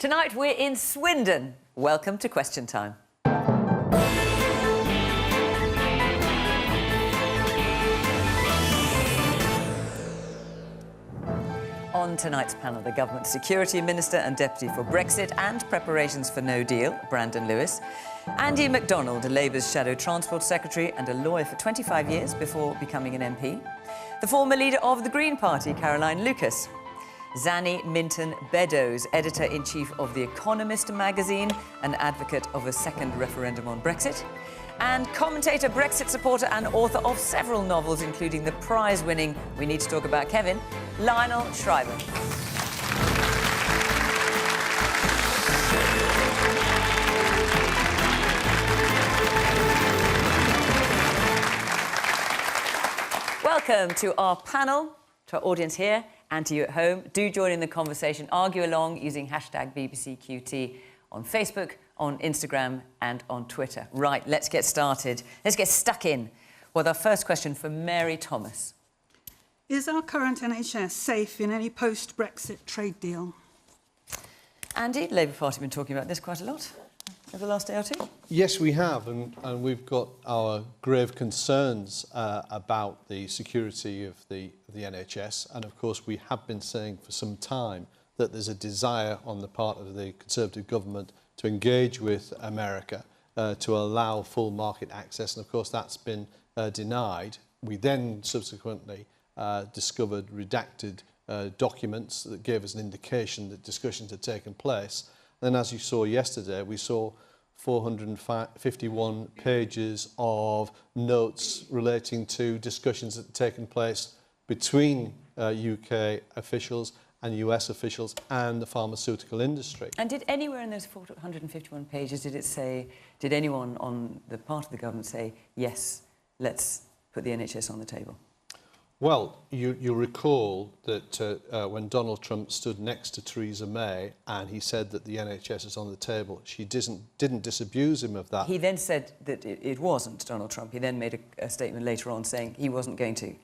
Tonight we're in Swindon. Welcome to Question Time. On tonight's panel, the Government Security Minister and Deputy for Brexit and Preparations for No Deal, Brandon Lewis. Andy McDonald, Labour's Shadow Transport Secretary and a lawyer for 25 years before becoming an MP. The former leader of the Green Party, Caroline Lucas. Zanny Minton Beddoes, Editor-in-Chief of The Economist magazine, an advocate of a second referendum on Brexit. And commentator, Brexit supporter and author of several novels, including the prize-winning We Need to Talk About Kevin, Lionel Shriver. Welcome to our panel, to our audience here and to you at home. Do join in the conversation. Argue along using hashtag BBCQT on Facebook, on Instagram and on Twitter. Right, let's get started. Let's get stuck in with our first question for Mary Thomas. Is our current NHS safe in any post-Brexit trade deal? Andy, Labour Party have been talking about this quite a lot over the last day or two. Yes, we have, and we've got our grave concerns about the security of the NHS, and of course we have been saying for some time that there's a desire on the part of the Conservative government to engage with America to allow full market access, and of course that's been denied. We then subsequently discovered redacted documents that gave us an indication that discussions had taken place. Then, as you saw yesterday, we saw 451 pages of notes relating to discussions that had taken place between UK officials and US officials and the pharmaceutical industry. And did anywhere in those 451 pages, did anyone on the part of the government say, yes, let's put the NHS on the table? Well, you recall that when Donald Trump stood next to Theresa May and he said that the NHS is on the table, she didn't disabuse him of that. He then said that it wasn't Donald Trump. He then made a statement later on saying he wasn't going to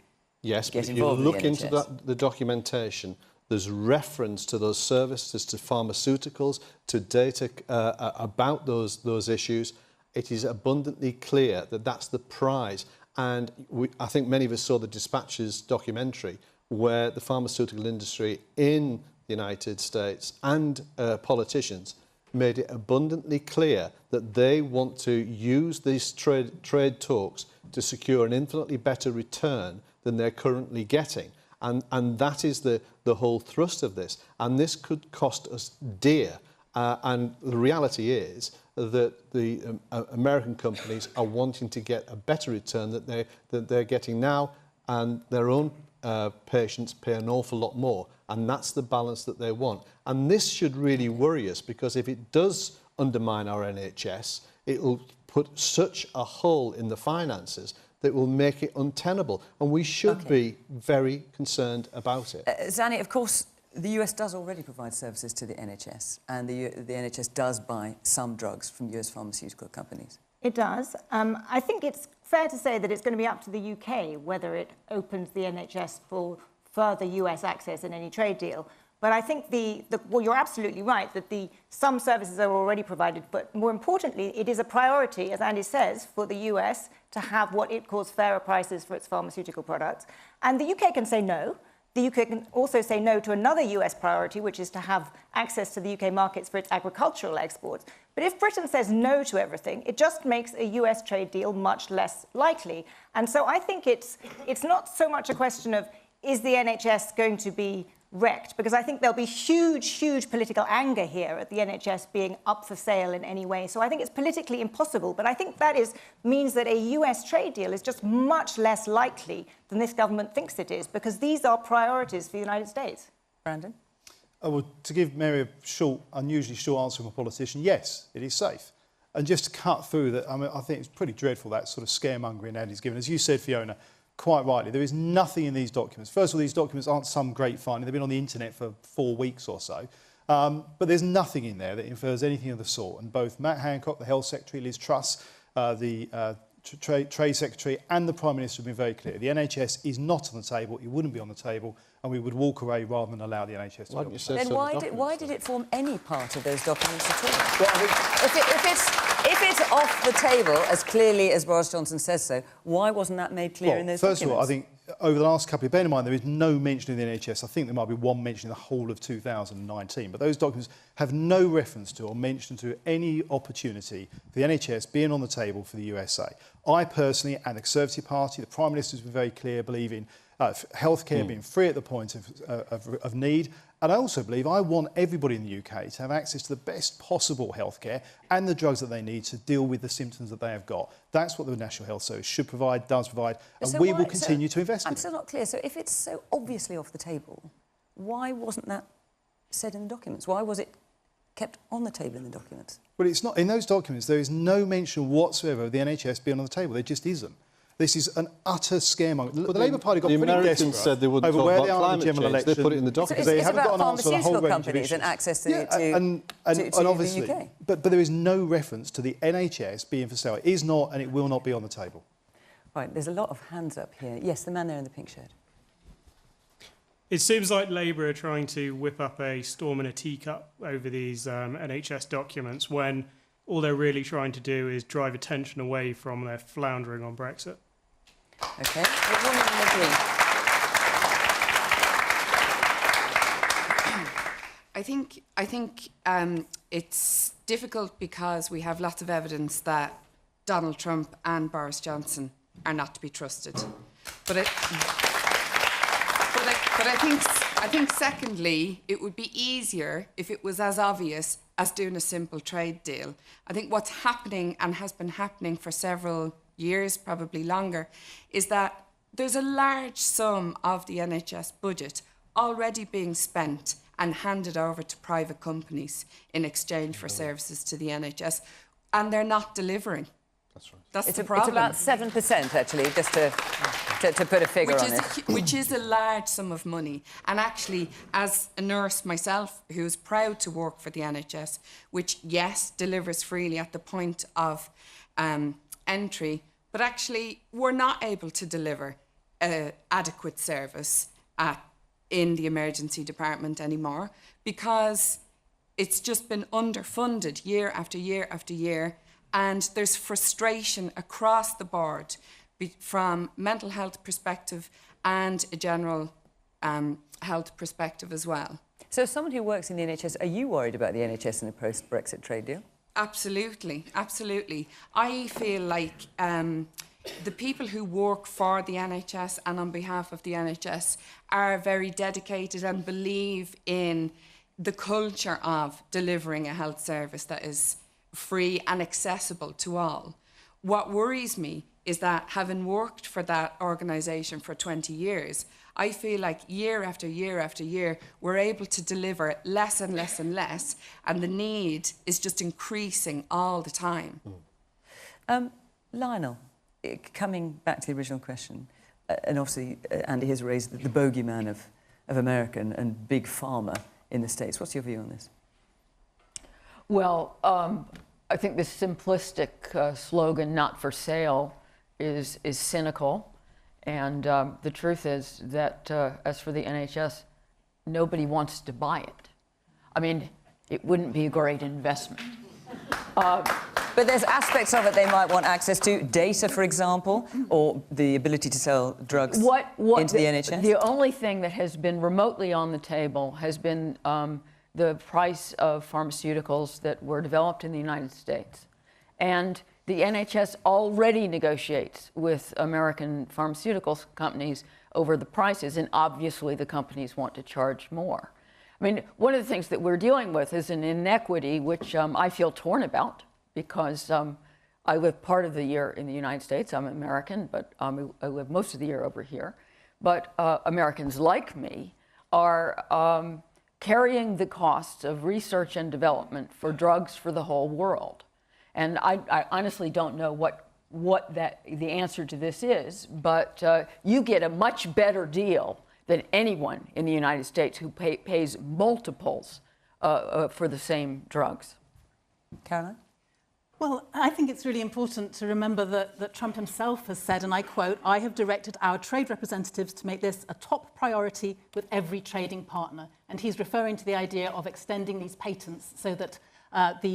get involved you look in the into the documentation, there's reference to those services, to pharmaceuticals, to data about those issues. It is abundantly clear that that's the prize. And I think many of us saw the Dispatches documentary where the pharmaceutical industry in the United States and politicians made it abundantly clear that they want to use these trade talks to secure an infinitely better return than they're currently getting. And that is the whole thrust of this. And this could cost us dear. And the reality is that the American companies are wanting to get a better return that they're getting now, and their own patients pay an awful lot more. And that's the balance that they want. And this should really worry us, because if it does undermine our NHS, it will put such a hole in the finances that will make it untenable. And we should be very concerned about it. Zanny, of course, the US does already provide services to the NHS, and the NHS does buy some drugs from US pharmaceutical companies. It does. I think it's fair to say that it's going to be up to the UK whether it opens the NHS for further US access in any trade deal. But I think well, you're absolutely right that some services are already provided, but more importantly, it is a priority, as Andy says, for the US to have what it calls fairer prices for its pharmaceutical products. And the UK can say no. The UK can also say no to another US priority, which is to have access to the UK markets for its agricultural exports. But if Britain says no to everything, it just makes a US trade deal much less likely. And so I think it's not so much a question of, is the NHS going to be wrecked? Because I think there'll be huge political anger here at the NHS being up for sale in any way. So I think it's politically impossible. But I think that means that a US trade deal is just much less likely than this government thinks it is, because these are priorities for the United States. Brandon? Well, to give Mary a unusually short answer from a politician, yes, it is safe. And just to cut through that, I mean, I think it's pretty dreadful, that sort of scaremongering Andy's given. As you said, Fiona, quite rightly, there is nothing in these documents. First of all, these documents aren't some great finding. They've been on the internet for 4 weeks or so. But there's nothing in there that infers anything of the sort. And both Matt Hancock, the Health Secretary, Liz Truss, the Trade Secretary and the Prime Minister have been very clear. The NHS is not on the table. It wouldn't be on the table and we would walk away rather than allow the NHS to Why help don't you us. say Then so in the why documents, did then? it form any part of those documents at all? Well, I think, If it's off the table, as clearly as Boris Johnson says so, why wasn't that made clear in those first documents? of all, I think over the last couple of... Bear in mind, there is no mention of the NHS. I think there might be one mention in the whole of 2019. But those documents have no reference to or mention to any opportunity for the NHS being on the table for the USA. I personally, and the Conservative Party, the Prime Minister's been very clear, believe in healthcare being free at the point of need. And I also believe I want everybody in the UK to have access to the best possible healthcare and the drugs that they need to deal with the symptoms that they have got. That's what the National Health Service should provide, does provide, and we will continue to invest in it. I'm still not clear. So if it's so obviously off the table, why wasn't that said in the documents? Why was it kept on the table in the documents? Well, it's not. In those documents, there is no mention whatsoever of the NHS being on the table. There just isn't. This is an utter scaremonger. Well, the Labour Party got the pretty Americans desperate said they wouldn't over talk where about they are in climate the general change. election. They put it in the So documents. They it's haven't about got an answer on a whole pharmaceutical range of companies and issues. access to, and to obviously, the UK. but there is no reference to the NHS being for sale. It is not, and it will not be on the table. Right, there's a lot of hands up here. Yes, the man there in the pink shirt. It seems like Labour are trying to whip up a storm in a teacup over these NHS documents when all they're really trying to do is drive attention away from their floundering on Brexit. OK. The woman in the green. I think it's difficult because we have lots of evidence that Donald Trump and Boris Johnson are not to be trusted. But I think secondly, it would be easier if it was as obvious as doing a simple trade deal. I think what's happening and has been happening for several years, probably longer, is that there's a large sum of the NHS budget already being spent and handed over to private companies in exchange for services to the NHS, and they're not delivering. That's right. That's It's the problem. about 7%, actually, just to put a figure on it. Which is a large sum of money. And actually, as a nurse myself, who's proud to work for the NHS, which, yes, delivers freely at the point of entry, but actually we're not able to deliver adequate service in the emergency department anymore because it's just been underfunded year after year after year. And there's frustration across the board from mental health perspective and a general health perspective as well. So as someone who works in the NHS, are you worried about the NHS in a post-Brexit trade deal? Absolutely, absolutely. I feel like the people who work for the NHS and on behalf of the NHS are very dedicated and believe in the culture of delivering a health service that is free and accessible to all. What worries me is that having worked for that organisation for 20 years, I feel like year after year after year, we're able to deliver less and less and less, and the need is just increasing all the time. Lionel, coming back to the original question, and obviously Andy has raised the bogeyman of America and big pharma in the States. What's your view on this? Well, I think this simplistic slogan, not for sale, is cynical. And the truth is that as for the NHS, nobody wants to buy it. I mean, it wouldn't be a great investment. But there's aspects of it they might want access to, data, for example, or the ability to sell drugs into the NHS? The only thing that has been remotely on the table has been the price of pharmaceuticals that were developed in the United States. And the NHS already negotiates with American pharmaceutical companies over the prices, and obviously the companies want to charge more. I mean, one of the things that we're dealing with is an inequity which I feel torn about because I live part of the year in the United States. I'm American, but I live most of the year over here. But Americans like me are carrying the costs of research and development for drugs for the whole world. And I honestly don't know what the answer to this is, but you get a much better deal than anyone in the United States who pays multiples for the same drugs. Caroline? Well, I think it's really important to remember that Trump himself has said, and I quote, "I have directed our trade representatives to make this a top priority with every trading partner." And he's referring to the idea of extending these patents so that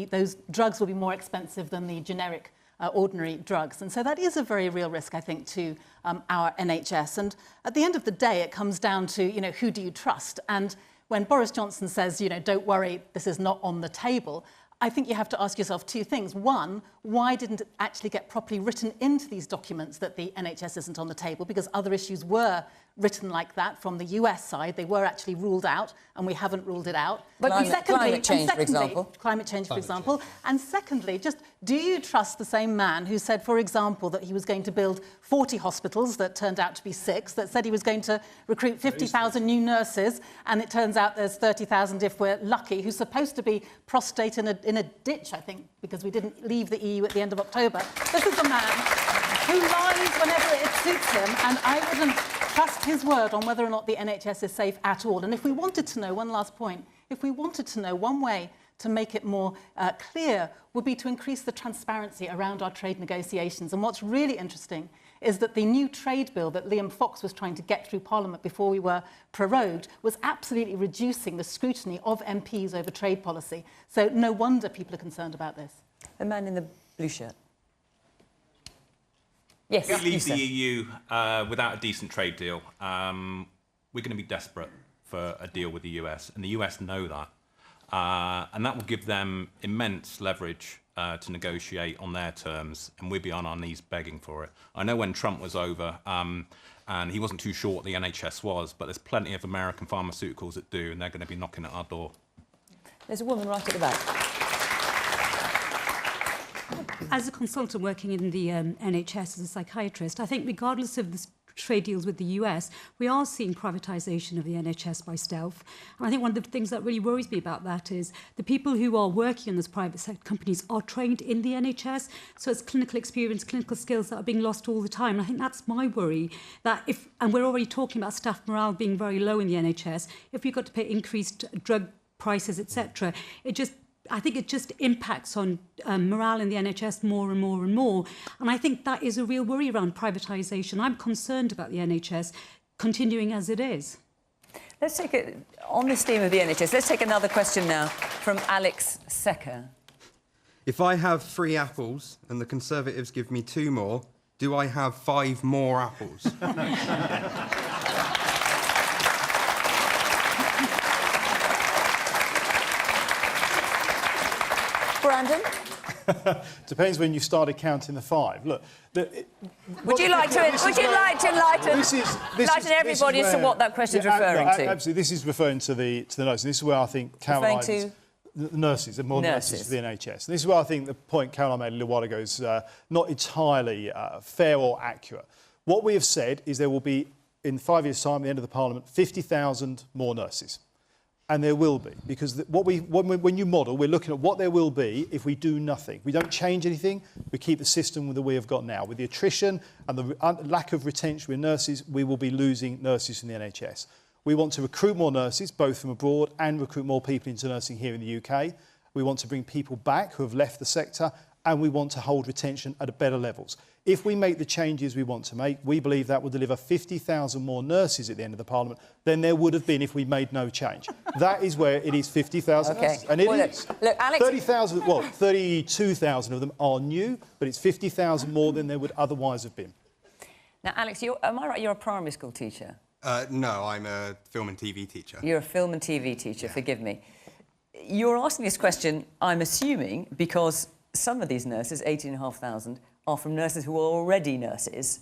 those drugs will be more expensive than the generic ordinary drugs. And so that is a very real risk, I think, to our NHS. And at the end of the day, it comes down to, who do you trust? And when Boris Johnson says, don't worry, this is not on the table, I think you have to ask yourself two things. One, why didn't it actually get properly written into these documents that the NHS isn't on the table? Because other issues were written like that from the US side. They were actually ruled out, and we haven't ruled it out. But climate change, for example. Climate change, for example. And secondly, just do you trust the same man who said, for example, that he was going to build 40 hospitals that turned out to be 6, that said he was going to recruit 50,000 new nurses, and it turns out there's 30,000 if we're lucky, who's supposed to be prostrate in a ditch, I think, because we didn't leave the EU at the end of October. This is a man who lies whenever it suits him, and I wouldn't trust his word on whether or not the NHS is safe at all. And if we wanted to know, one last point, if we wanted to know, one way to make it more clear would be to increase the transparency around our trade negotiations. And what's really interesting is that the new trade bill that Liam Fox was trying to get through Parliament before we were prorogued was absolutely reducing the scrutiny of MPs over trade policy. So no wonder people are concerned about this. The man in the blue shirt. Yes, if we leave the EU without a decent trade deal, we're going to be desperate for a deal with the US, and the US know that. And that will give them immense leverage to negotiate on their terms, and we'll be on our knees begging for it. I know when Trump was over, and he wasn't too sure what the NHS was, but there's plenty of American pharmaceuticals that do, and they're going to be knocking at our door. There's a woman right at the back. As a consultant working in the NHS as a psychiatrist, I think regardless of the trade deals with the US, we are seeing privatisation of the NHS by stealth. And I think one of the things that really worries me about that is the people who are working in those private sector companies are trained in the NHS. So it's clinical experience, clinical skills that are being lost all the time. And I think that's my worry, that and we're already talking about staff morale being very low in the NHS, if we've got to pay increased drug prices, etc., I think it just impacts on morale in the NHS more and more and more. And I think that is a real worry around privatisation. I'm concerned about the NHS continuing as it is. Let's take it, on this theme of the NHS, let's take another question now from Alex Secker. If I have 3 apples and the Conservatives give me 2 more, do I have 5 more apples? Brandon? Depends when you started counting the 5. Look, would you like to enlighten everybody as to what that question is referring to? Absolutely. This is referring to the nurses. This is where I think Caroline... The nurses, the more nurses for the NHS. And this is where I think the point Caroline made a little while ago is not entirely fair or accurate. What we have said is there will be, in 5 years' time, at the end of the Parliament, 50,000 more nurses. And there will be, because when you model, we're looking at what there will be if we do nothing. We don't change anything, we keep the system that we have got now. With the attrition and the lack of retention with nurses, we will be losing nurses from the NHS. We want to recruit more nurses, both from abroad, and recruit more people into nursing here in the UK. We want to bring people back who have left the sector, and we want to hold retention at better levels. If we make the changes we want to make, we believe that will deliver 50,000 more nurses at the end of the Parliament than there would have been if we made no change. That is where it is 50,000 nurses. And it is. Look, Alex... 30,000, well, 32,000 of them are new, but it's 50,000 more than there would otherwise have been. Now, Alex, am I right, you're a primary school teacher? No, I'm a film and TV teacher. You're a film and TV teacher, forgive me. You're asking this question, I'm assuming, because some of these nurses, 18,500, are from nurses who are already nurses.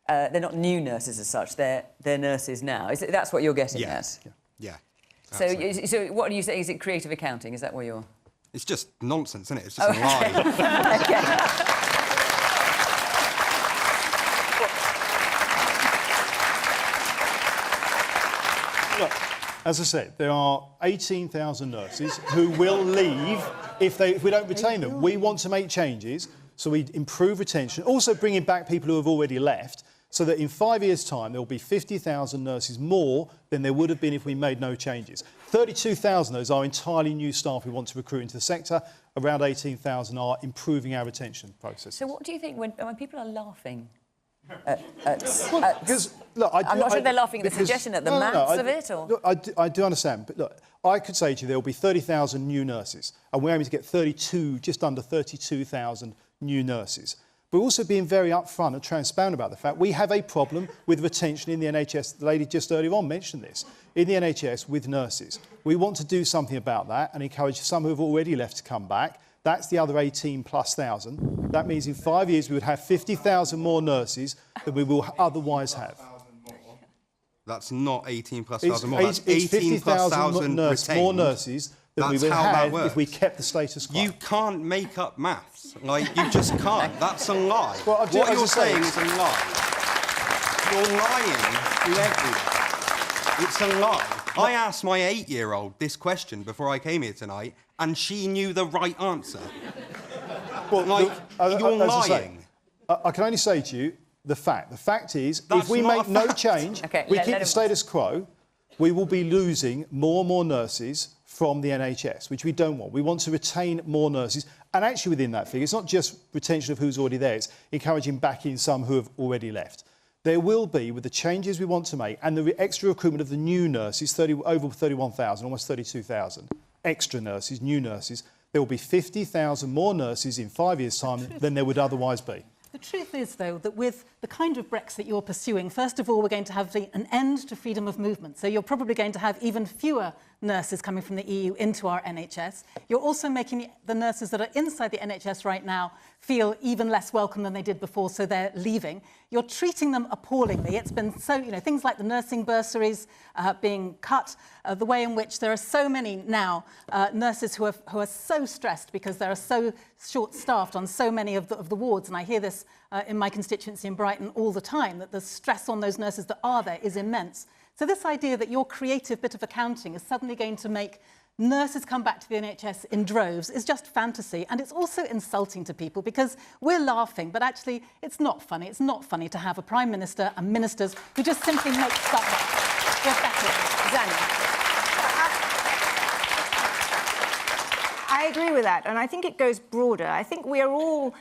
They're not new nurses as such, they're nurses now. That's what you're getting at? Yeah. So what are you saying? Is it creative accounting? Is that what you're... It's just nonsense, isn't it? It's just a lie. Okay. Look, as I said, there are 18,000 nurses who will leave if we don't retain them. We want to make changes so we improve retention, also bringing back people who have already left So that in 5 years' time, there will be 50,000 nurses more than there would have been if we made no changes. 32,000 of those are entirely new staff we want to recruit into the sector. Around 18,000 are improving our retention process. So what do you think when people are laughing because, look, I'm not sure they're laughing at the suggestion, at the maths of it, or... Look, I do understand, but look, I could say to you there will be 30,000 new nurses, and we're aiming to get just under 32,000 new nurses. We're also being very upfront and transparent about the fact we have a problem with retention in the NHS. The lady just earlier on mentioned this. In the NHS with nurses. We want to do something about that and encourage some who have already left to come back. That's the other 18,000+. That means in 5 years we would have 50,000 more nurses than we will otherwise have. That's not 18,000+ more. That's It's 18,000 more nurses than we would have if we kept the status quo. You can't make up maths. Like, you just can't. That's a lie. Well, what you're saying is a lie. You're lying to everyone. It's a lie. I asked my 8-year-old this question before I came here tonight, and she knew the right answer. Well, like, you're lying. I can only say to you the fact. The fact is, if we make no change, we keep the status quo, we will be losing more and more nurses from the NHS, which we don't want. We want to retain more nurses. And actually within that figure, it's not just retention of who's already there, it's encouraging back in some who have already left. There will be, with the changes we want to make and the extra recruitment of the new nurses, over 31,000, almost 32,000 extra nurses, new nurses, there will be 50,000 more nurses in 5 years' time than there would otherwise be. The truth is, though, that with the kind of Brexit you're pursuing, first of all, we're going to have an end to freedom of movement. So you're probably going to have even fewer nurses coming from the EU into our NHS. You're also making the nurses that are inside the NHS right now feel even less welcome than they did before, so they're leaving. You're treating them appallingly. It's been so, things like the nursing bursaries being cut, the way in which there are so many now nurses who are so stressed because they are so short-staffed on so many of the wards. And I hear this in my constituency in Brighton all the time, that the stress on those nurses that are there is immense. So this idea that your creative bit of accounting is suddenly going to make nurses come back to the NHS in droves is just fantasy, and it's also insulting to people because we're laughing, but actually it's not funny. It's not funny to have a Prime Minister and ministers who just simply make stuff up. We're better. Zanny. I agree with that, and I think it goes broader. I think we are all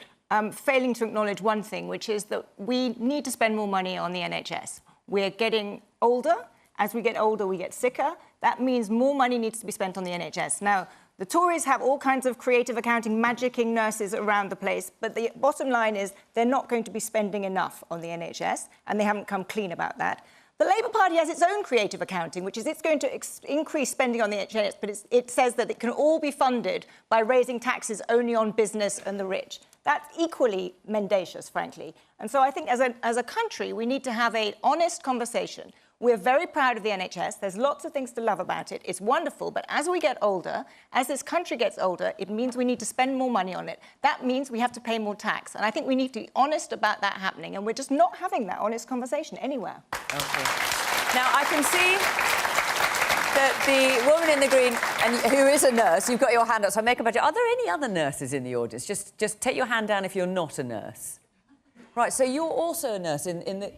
failing to acknowledge one thing, which is that we need to spend more money on the NHS. We're getting older. As we get older, we get sicker. That means more money needs to be spent on the NHS. Now, the Tories have all kinds of creative accounting, magicking nurses around the place, but the bottom line is they're not going to be spending enough on the NHS, and they haven't come clean about that. The Labour Party has its own creative accounting, which is it's going to increase spending on the NHS, but it says that it can all be funded by raising taxes only on business and the rich. That's equally mendacious, frankly. And so I think as a country, we need to have an honest conversation. We're very proud of the NHS. There's lots of things to love about it. It's wonderful. But as we get older, as this country gets older, it means we need to spend more money on it. That means we have to pay more tax. And I think we need to be honest about that happening. And we're just not having that honest conversation anywhere. Okay. Now, I can see that the woman in the green, and who is a nurse, you've got your hand up, so make a budget. Are there any other nurses in the audience? Just take your hand down if you're not a nurse. Right, so you're also a nurse in the...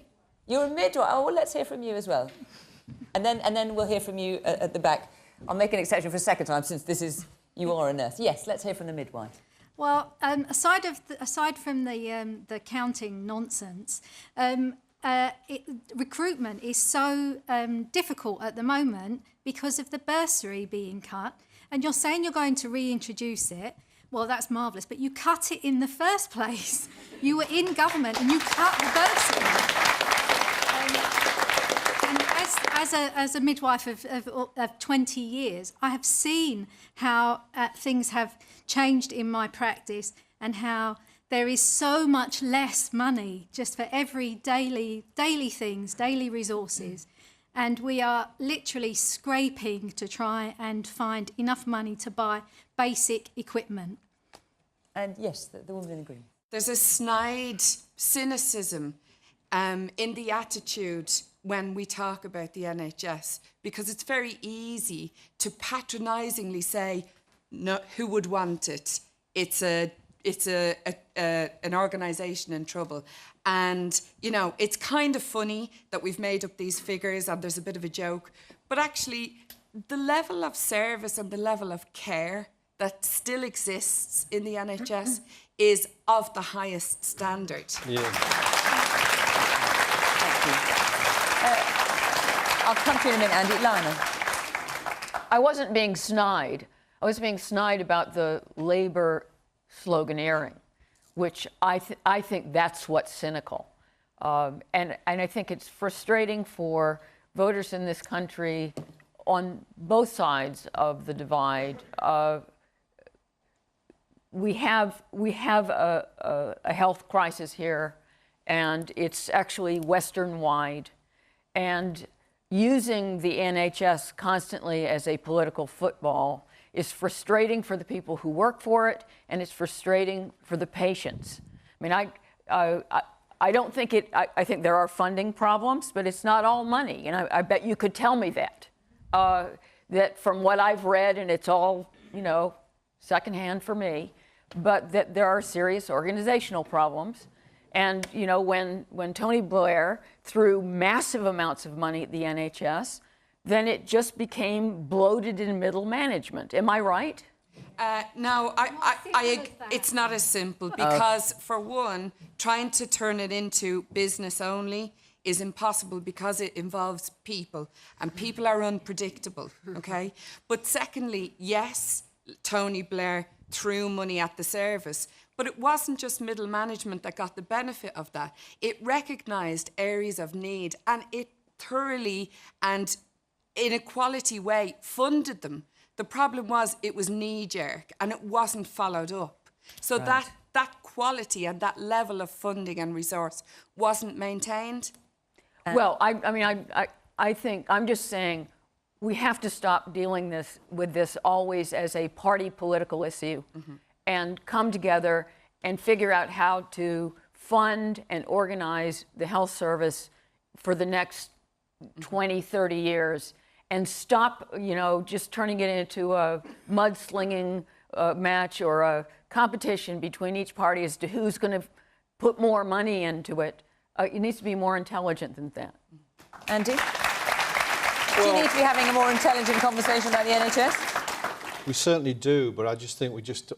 You're a midwife. Oh, well, let's hear from you as well. And then we'll hear from you at the back. I'll make an exception for a second time, since you are a nurse. Yes, let's hear from the midwife. Well, aside from the counting nonsense, recruitment is so difficult at the moment because of the bursary being cut. And you're saying you're going to reintroduce it. Well, that's marvellous, but you cut it in the first place. You were in government and you cut the bursary. And as a midwife of 20 years, I have seen how things have changed in my practice and how there is so much less money just for every daily things, daily resources. And we are literally scraping to try and find enough money to buy basic equipment. And yes, the woman in the green. There's a snide cynicism in the attitude when we talk about the NHS, because it's very easy to patronisingly say, no, who would want it? It's a an organisation in trouble. And, you know, it's kind of funny that we've made up these figures and there's a bit of a joke. But actually, the level of service and the level of care that still exists in the NHS is of the highest standard. Yeah. Thank you. I'll come to you in a minute, Andy. Lionel. I wasn't being snide. I was being snide about the Labour sloganeering, which I think that's what's cynical. And I think it's frustrating for voters in this country on both sides of the divide. We have a health crisis here, and it's actually Western-wide. And using the NHS constantly as a political football is frustrating for the people who work for it, and it's frustrating for the patients. I mean, I don't think it. I think there are funding problems, but it's not all money. And I bet you could tell me that. That from what I've read, and it's all, you know, secondhand for me, but that there are serious organizational problems. And, you know, when Tony Blair threw massive amounts of money at the NHS, then it just became bloated in middle management. Am I right? No, it's not as simple because, for one, trying to turn it into business only is impossible because it involves people, and people are unpredictable, okay? But secondly, yes, Tony Blair threw money at the service, but it wasn't just middle management that got the benefit of that. It recognised areas of need, and it thoroughly and in a quality way funded them. The problem was it was knee-jerk and it wasn't followed up. So Right. that quality and that level of funding and resource wasn't maintained. Well, I think, I'm just saying, we have to stop dealing with this always as a party political issue and come together and figure out how to fund and organize the health service for the next 20, 30 years and stop, you know, just turning it into a mudslinging match or a competition between each party as to who's going to put more money into it. It needs to be more intelligent than that. Andy? Do you need to be having a more intelligent conversation about the NHS? We certainly do, but I just think we just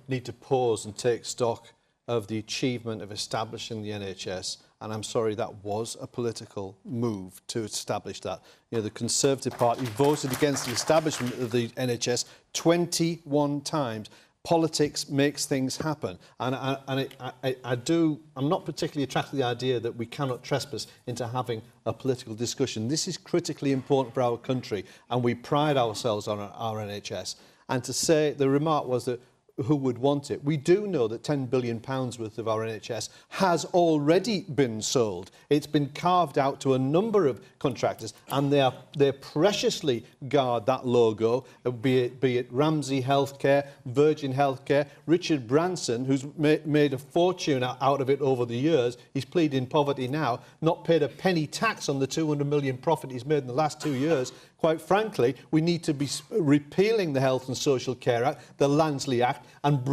need to pause and take stock of the achievement of establishing the NHS. And I'm sorry, that was a political move to establish that. You know, the Conservative Party voted against the establishment of the NHS 21 times. Politics makes things happen. And I'm not particularly attracted to the idea that we cannot trespass into having a political discussion. This is critically important for our country, and we pride ourselves on our NHS. And to say, the remark was that who would want it? We do know that £10 billion worth of our NHS has already been sold. It's been carved out to a number of contractors, and they preciously guard that logo, be it Ramsay Healthcare, Virgin Healthcare. Richard Branson, who's made a fortune out of it over the years, he's pleading poverty now, not paid a penny tax on the 200 million profit he's made in the last 2 years. Quite frankly, we need to be repealing the Health and Social Care Act, the Lansley Act, and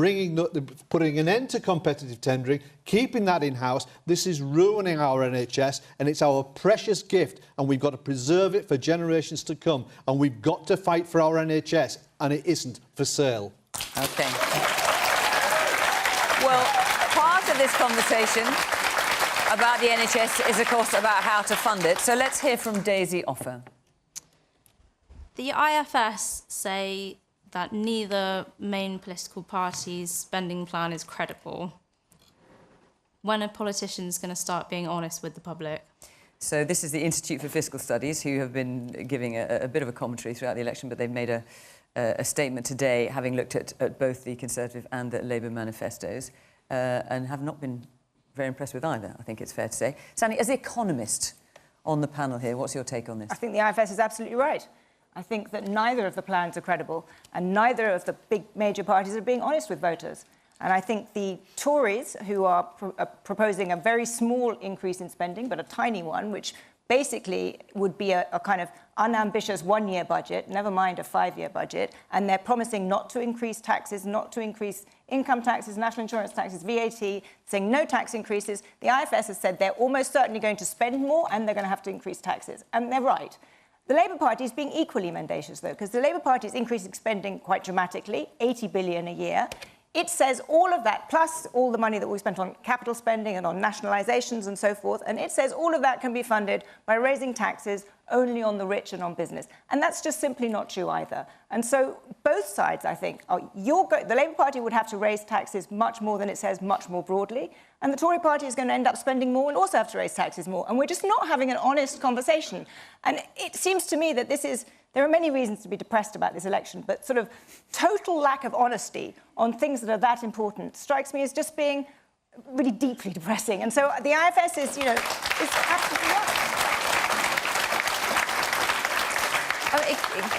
putting an end to competitive tendering, keeping that in-house. This is ruining our NHS, and it's our precious gift, and we've got to preserve it for generations to come. And we've got to fight for our NHS, and it isn't for sale. OK. Well, part of this conversation about the NHS is, of course, about how to fund it. So let's hear from Daisy Offer. The IFS say that neither main political party's spending plan is credible. When are politicians going to start being honest with the public? So this is the Institute for Fiscal Studies, who have been giving a bit of a commentary throughout the election, but they've made a statement today, having looked at both the Conservative and the Labour manifestos, and have not been very impressed with either, I think it's fair to say. Zanny, as the economist on the panel here, what's your take on this? I think the IFS is absolutely right. I think that neither of the plans are credible, and neither of the big major parties are being honest with voters. And I think the Tories, who are proposing a very small increase in spending, but a tiny one, which basically would be a kind of unambitious one-year budget, never mind a 5-year budget, and they're promising not to increase taxes, not to increase income taxes, national insurance taxes, VAT, saying no tax increases. The IFS has said they're almost certainly going to spend more and they're going to have to increase taxes. And they're right. The Labour Party is being equally mendacious, though, because the Labour Party is increasing spending quite dramatically, 80 billion a year. It says all of that, plus all the money that we spent on capital spending and on nationalisations and so forth, and it says all of that can be funded by raising taxes only on the rich and on business. And that's just simply not true either. And so both sides, I think, the Labour Party would have to raise taxes much more than it says, much more broadly, and the Tory Party is going to end up spending more and also have to raise taxes more. And we're just not having an honest conversation. And it seems to me that there are many reasons to be depressed about this election, but sort of total lack of honesty on things that are that important strikes me as just being really deeply depressing. And so the IFS is absolutely right.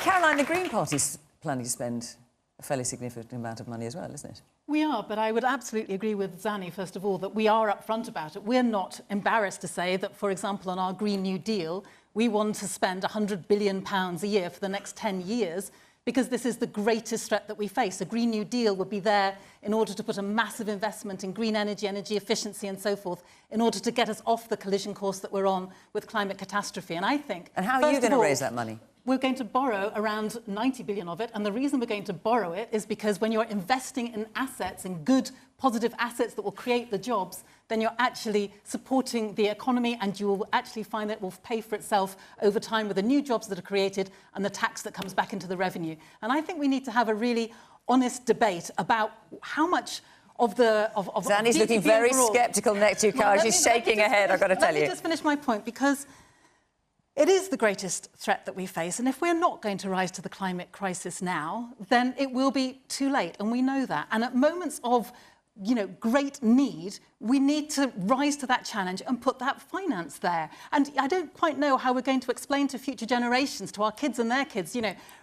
Caroline, the Green Party's planning to spend a fairly significant amount of money as well, isn't it? We are, but I would absolutely agree with Zanny, first of all, that we are upfront about it. We're not embarrassed to say that, for example, on our Green New Deal, we want to spend £100 billion a year for the next 10 years because this is the greatest threat that we face. A Green New Deal would be there in order to put a massive investment in green energy, energy efficiency and so forth, in order to get us off the collision course that we're on with climate catastrophe. And I think... And how are you going to raise that money? We're going to borrow around 90 billion of it. And the reason we're going to borrow it is because when you're investing in assets, in good, positive assets that will create the jobs, then you're actually supporting the economy and you will actually find that it will pay for itself over time with the new jobs that are created and the tax that comes back into the revenue. And I think we need to have a really honest debate about how much of the... Zanny's looking very sceptical next to you, Cara. She's shaking her head, I've got to tell you. Let me just finish my point, because it is the greatest threat that we face, and if we're not going to rise to the climate crisis now, then it will be too late, and we know that. And at moments of great need, we need to rise to that challenge and put that finance there. And I don't quite know how we're going to explain to future generations, to our kids and their kids,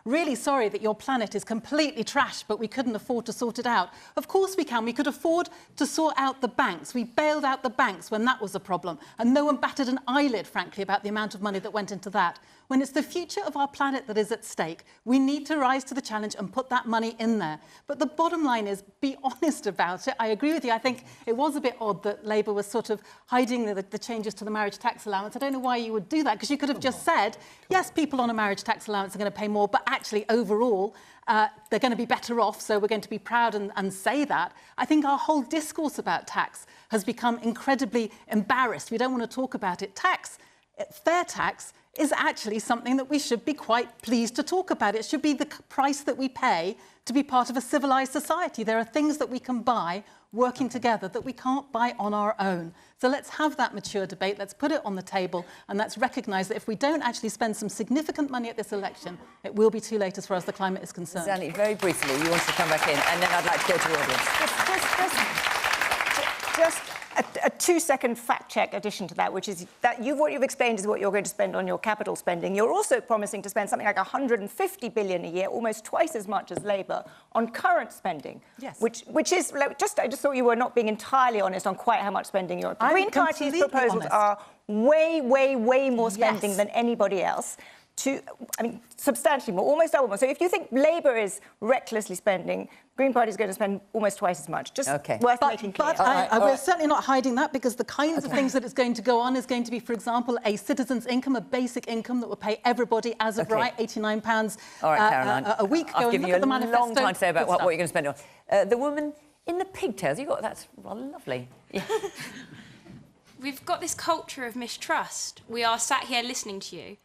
really sorry that your planet is completely trashed, but we couldn't afford to sort it out. Of course we can. We could afford to sort out the banks. We bailed out the banks when that was a problem, and no one batted an eyelid, frankly, about the amount of money that went into that. When it's the future of our planet that is at stake, we need to rise to the challenge and put that money in there. But the bottom line is, be honest about it. I agree with you. I think it was a bit odd that Labour was sort of hiding the changes to the marriage tax allowance. I don't know why you would do that, because you could have just said, yes, people on a marriage tax allowance are going to pay more, but actually, overall, they're going to be better off, so we're going to be proud and say that. I think our whole discourse about tax has become incredibly embarrassed. We don't want to talk about it. Fair tax is actually something that we should be quite pleased to talk about. It should be the price that we pay to be part of a civilised society. There are things that we can buy working together that we can't buy on our own. So let's have that mature debate, let's put it on the table, and let's recognise that if we don't actually spend some significant money at this election, it will be too late as far as the climate is concerned. Zanny, very briefly, you want to come back in, and then I'd like to go to the audience. Just a 2-second fact-check addition to that, which is that what you've explained is what you're going to spend on your capital spending. You're also promising to spend something like 150 billion a year, almost twice as much as Labour, on current spending. Yes. Which is I just thought you were not being entirely honest on quite how much spending you're. The Green Party's proposals are way, way, way more spending than anybody else. Substantially more, almost double more. So if you think Labour is recklessly spending, Green Party is going to spend almost twice as much. Just worth making clear. But we're certainly not hiding that, because the kinds of things that it's going to go on is going to be, for example, a citizen's income, a basic income that will pay everybody as of right, £89 a week. I've given you a long time to say about what you're going to spend on. The woman in the pigtails, that's rather lovely. Yeah. We've got this culture of mistrust. We are sat here listening to you,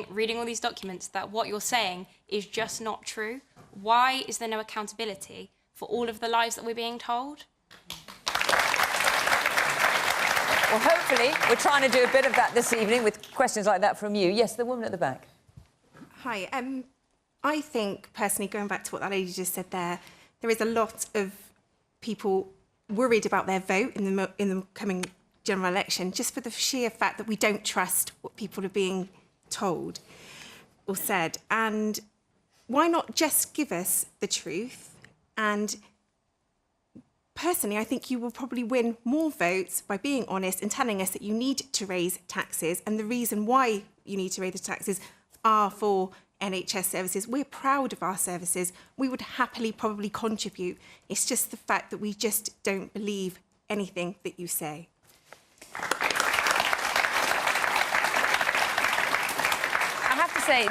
reading all these documents, that what you're saying is just not true. Why is there no accountability for all of the lies that we're being told? Well, hopefully, we're trying to do a bit of that this evening with questions like that from you. Yes, the woman at the back. Hi. I think, personally, going back to what that lady just said there is a lot of people worried about their vote in the coming general election, just for the sheer fact that we don't trust what people are being told or said. And why not just give us the truth and personally, I think you will probably win more votes by being honest and telling us that you need to raise taxes, and the reason why you need to raise the taxes are for NHS services. We're proud of our services. We would happily probably contribute. It's just the fact that we just don't believe anything that you say. I have to say,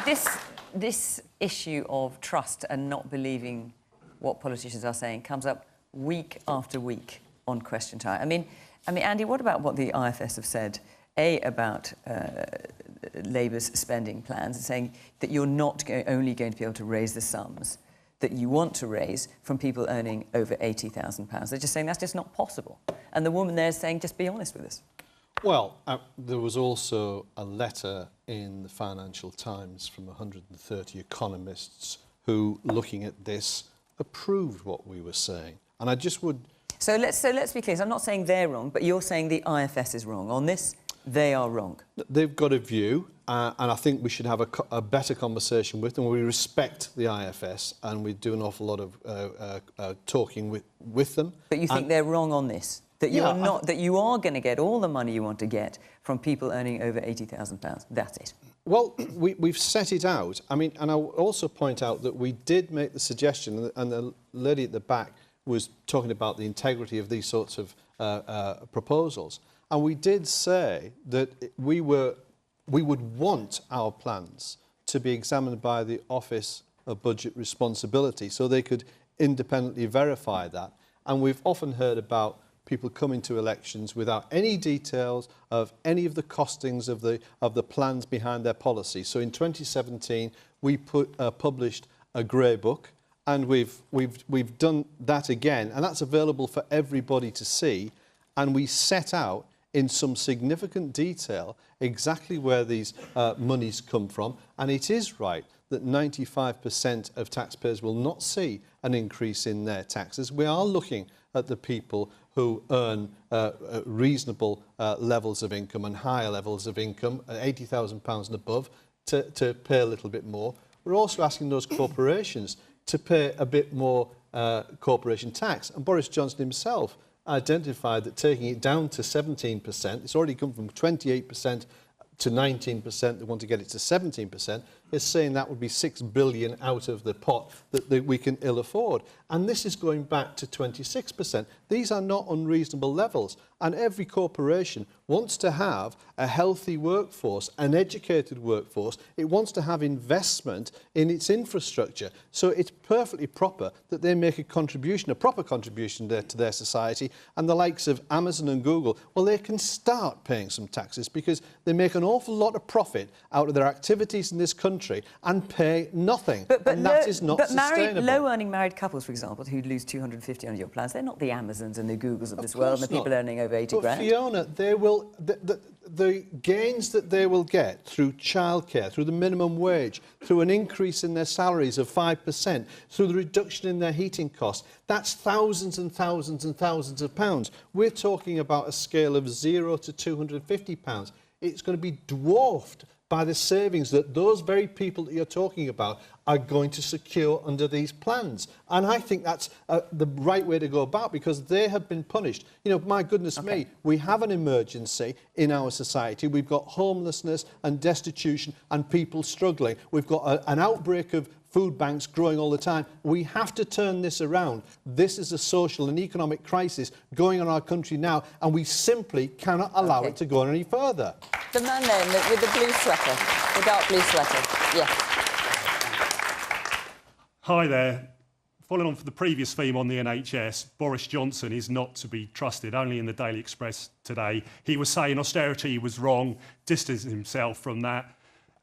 this issue of trust and not believing what politicians are saying comes up week after week on Question Time. I mean, Andy, what about what the IFS have said, about Labour's spending plans, and saying that you're not only going to be able to raise the sums that you want to raise from people earning over £80,000. They're just saying that's just not possible. And the woman there is saying, just be honest with us. Well, there was also a letter in the Financial Times from 130 economists who, looking at this, approved what we were saying. And I just would... So let's be clear. So I'm not saying they're wrong, but you're saying the IFS is wrong. On this, they are wrong. They've got a view, and I think we should have a better conversation with them. We respect the IFS, and we do an awful lot of talking with them. But you think they're wrong on this? That you're that you are going to get all the money you want to get from people earning over £80,000. That's it. Well, we've set it out. I mean, and I'll also point out that we did make the suggestion, and the lady at the back was talking about the integrity of these sorts of proposals. And we did say that we would want our plans to be examined by the Office of Budget Responsibility so they could independently verify that. And we've often heard about people coming to elections without any details of any of the costings of the plans behind their policy. So in 2017, we published a grey book, and we've done that again, and that's available for everybody to see. And we set out in some significant detail exactly where these monies come from. And it is right that 95% of taxpayers will not see an increase in their taxes. We are looking at the people who earn reasonable levels of income and higher levels of income, £80,000 and above, to pay a little bit more. We're also asking those corporations to pay a bit more corporation tax. And Boris Johnson himself identified that taking it down to 17%, it's already come from 28% to 19%, they want to get it to 17%, is saying that would be £6 billion out of the pot that we can ill afford. And this is going back to 26%. These are not unreasonable levels. And every corporation wants to have a healthy workforce, an educated workforce. It wants to have investment in its infrastructure. So it's perfectly proper that they make a contribution, a proper contribution to their society. And the likes of Amazon and Google, well, they can start paying some taxes because they make an awful lot of profit out of their activities in this country and pay nothing. And that is not sustainable. Low-earning married couples, for example, who lose 250 on your plans, they're not the Amazons and the Googles of this world and the people earning over 80 grand. Fiona, they will, the gains that they will get through childcare, through the minimum wage, through an increase in their salaries of 5%, through the reduction in their heating costs, that's thousands and thousands and thousands of pounds. We're talking about a scale of £0 to £250. It's going to be dwarfed by the savings that those very people that you're talking about are going to secure under these plans. And I think that's the right way to go about, because they have been punished. You know, my goodness me, we have an emergency in our society. We've got homelessness and destitution and people struggling. We've got an outbreak of food banks growing all the time. We have to turn this around. This is a social and economic crisis going on in our country now, and we simply cannot allow it to go on any further. The man then with the blue sweater, the dark blue sweater. Yes. Hi there. Following on from the previous theme on the NHS, Boris Johnson is not to be trusted. Only in the Daily Express today, he was saying austerity was wrong, distancing himself from that.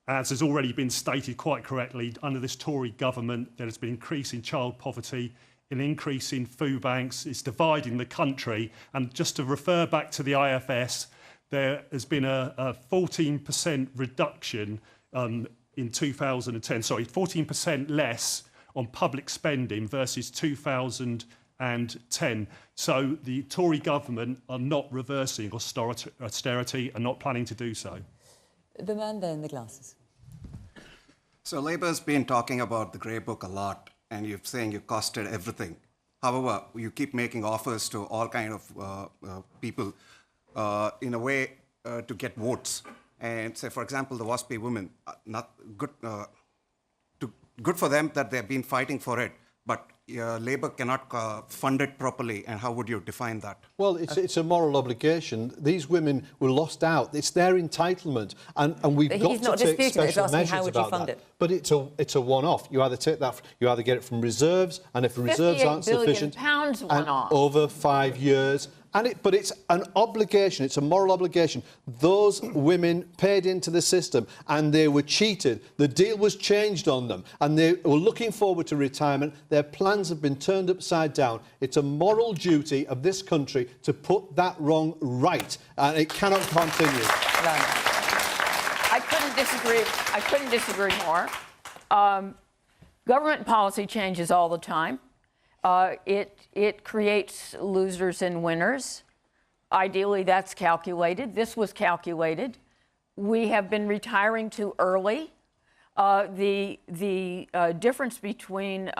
As has already been stated quite correctly, under this Tory government, there has been an increase in child poverty, an increase in food banks. It's dividing the country. And just to refer back to the IFS, there has been a 14% reduction in 2010. Sorry, 14% less on public spending versus 2010. So the Tory government are not reversing austerity and not planning to do so. The man there in the glasses. So Labour's been talking about the Grey Book a lot, and you're saying you costed everything. However, you keep making offers to all kind of people in a way to get votes. And say, for example, the WASPI women, not good, good for them that they've been fighting for it, but Labour cannot fund it properly. And how would you define that? Well, it's a moral obligation. These women were lost out. It's their entitlement, and we've got to take special measures about that. But it's a one-off. You either take that, you either get it from reserves, and if the reserves aren't sufficient, and over 5 years. But it's an obligation, it's a moral obligation. Those women paid into the system and they were cheated. The deal was changed on them and they were looking forward to retirement. Their plans have been turned upside down. It's a moral duty of this country to put that wrong right, and it cannot continue. I couldn't disagree more. Government policy changes all the time. It creates losers and winners. Ideally, that's calculated. This was calculated. We have been retiring too early. The difference between